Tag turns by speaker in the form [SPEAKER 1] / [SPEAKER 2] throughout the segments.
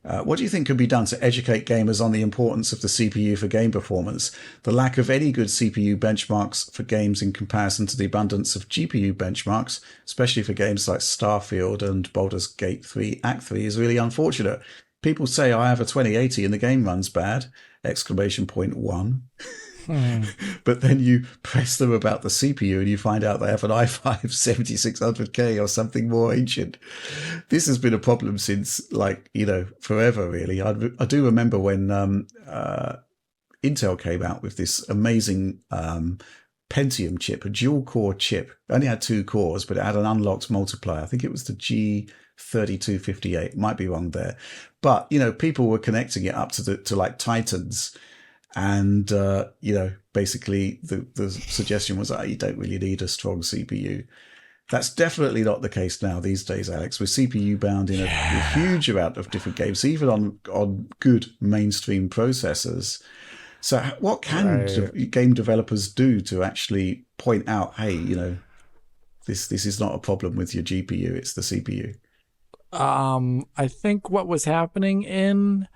[SPEAKER 1] What do you think could be done to educate gamers on the importance of the CPU for game performance? The lack of any good CPU benchmarks for games in comparison to the abundance of GPU benchmarks, especially for games like Starfield and Baldur's Gate 3 Act 3, is really unfortunate. People say I have a 2080 and the game runs bad! Exclamation point one. But then you press them about the CPU and you find out they have an i5 7600K or something more ancient. This has been a problem since, forever, really. I do remember when Intel came out with this amazing Pentium chip, a dual-core chip. It only had 2 cores, but it had an unlocked multiplier. I think it was the G3258. Might be wrong there. But, people were connecting it up to Titans. And, basically the suggestion was that you don't really need a strong CPU. That's definitely not the case now these days, Alex. We're CPU bound in a huge amount of different games, even on good mainstream processors. So what can game developers do to actually point out, hey, this is not a problem with your GPU, it's the CPU?
[SPEAKER 2] I think what was happening in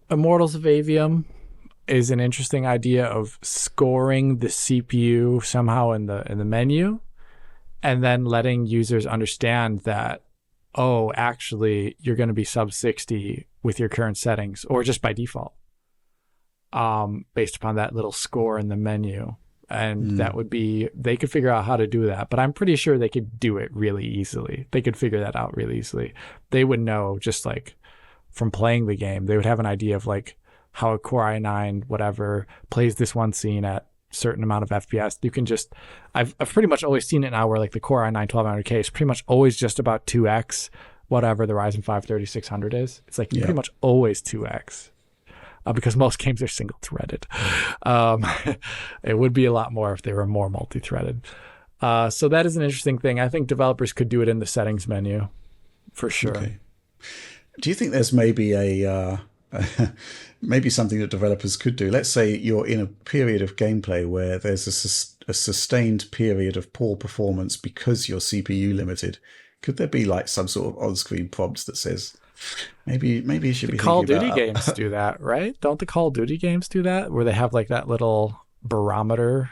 [SPEAKER 2] Immortals of Aveum is an interesting idea of scoring the CPU somehow in the menu, and then letting users understand that, oh, actually you're going to be sub 60 with your current settings, or just by default, based upon that little score in the menu. And that would be, they could figure out how to do that, but I'm pretty sure they could do it really easily. They could figure that out really easily. They would know, just like from playing the game, they would have an idea of how a Core i9 whatever plays this one scene at a certain amount of FPS. You can just, I've pretty much always seen it now where the Core i9 1200K is pretty much always just about 2x whatever the Ryzen 5 3600 is. It's pretty much always 2x. Because most games are single threaded. It would be a lot more if they were more multi-threaded. So that is an interesting thing. I think developers could do it in the settings menu for sure. Okay.
[SPEAKER 1] Do you think there's maybe maybe something that developers could do? Let's say you're in a period of gameplay where there's a sustained period of poor performance because you're CPU limited. Could there be some sort of on-screen prompt that says, maybe you should be
[SPEAKER 2] Call of
[SPEAKER 1] thinking
[SPEAKER 2] Duty games do that, right? Don't the Call of Duty games do that, where they have that little barometer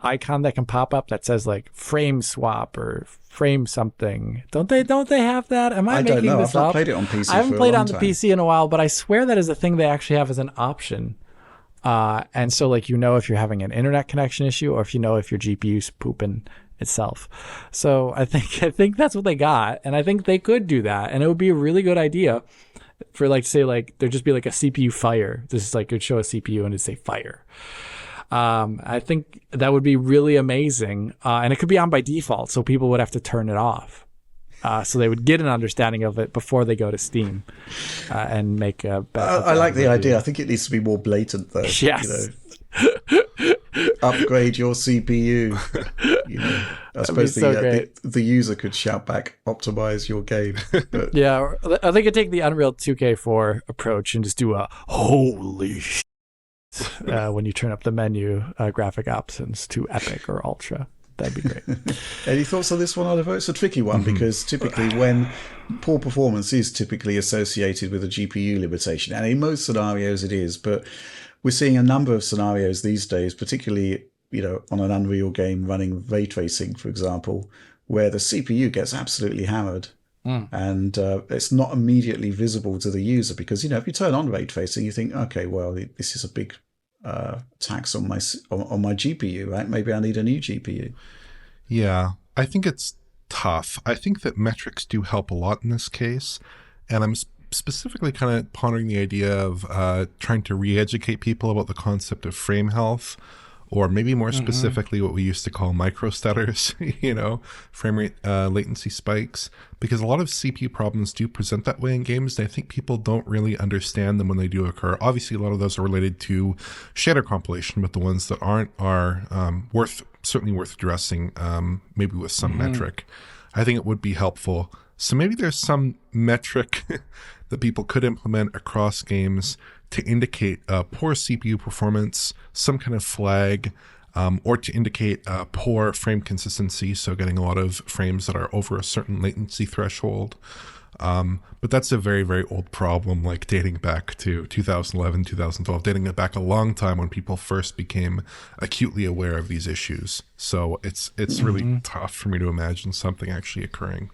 [SPEAKER 2] icon that can pop up that says frame swap or frame something? Don't they have that? Am I making
[SPEAKER 1] don't know.
[SPEAKER 2] this
[SPEAKER 1] I've
[SPEAKER 2] up?
[SPEAKER 1] not played it on PC.
[SPEAKER 2] I haven't
[SPEAKER 1] for
[SPEAKER 2] played
[SPEAKER 1] a long
[SPEAKER 2] on the
[SPEAKER 1] time.
[SPEAKER 2] PC in a while, but I swear that is a thing they actually have as an option. And so if you're having an internet connection issue, or if if your GPU's pooping itself. So I think that's what they got, and I think they could do that, and it would be a really good idea for say there'd just be a CPU fire. This is it would show a CPU and it'd say fire. I think that would be really amazing, and it could be on by default, so people would have to turn it off, so they would get an understanding of it before they go to Steam and make a better.
[SPEAKER 1] I like the idea. I think it needs to be more blatant, though.
[SPEAKER 2] Yes.
[SPEAKER 1] Upgrade your CPU. I suppose the user could shout back, optimize your game. But
[SPEAKER 2] yeah, they could take the Unreal 2K4 approach and just do a holy shit when you turn up the menu graphic options to Epic or Ultra. That'd be great.
[SPEAKER 1] Any thoughts on this one, Oliver? It's a tricky one because typically when poor performance is typically associated with a GPU limitation, and in most scenarios it is, but we're seeing a number of scenarios these days, particularly on an Unreal game running ray tracing, for example, where the CPU gets absolutely hammered. And it's not immediately visible to the user because, if you turn on ray tracing, you think, okay, well, this is a big tax on my GPU, right? Maybe I need a new GPU.
[SPEAKER 3] Yeah, I think it's tough. I think that metrics do help a lot in this case. And I'm specifically kind of pondering the idea of trying to re-educate people about the concept of frame health, or maybe more specifically what we used to call microstutters, frame rate latency spikes, because a lot of CPU problems do present that way in games, and I think people don't really understand them when they do occur. Obviously, a lot of those are related to shader compilation, but the ones that aren't are certainly worth addressing, maybe with some metric. I think it would be helpful. So maybe there's some metric that people could implement across games to indicate poor CPU performance, some kind of flag, or to indicate poor frame consistency, so getting a lot of frames that are over a certain latency threshold. But that's a very, very old problem, like dating back to 2011, 2012, dating it back a long time when people first became acutely aware of these issues. So it's really tough for me to imagine something actually occurring.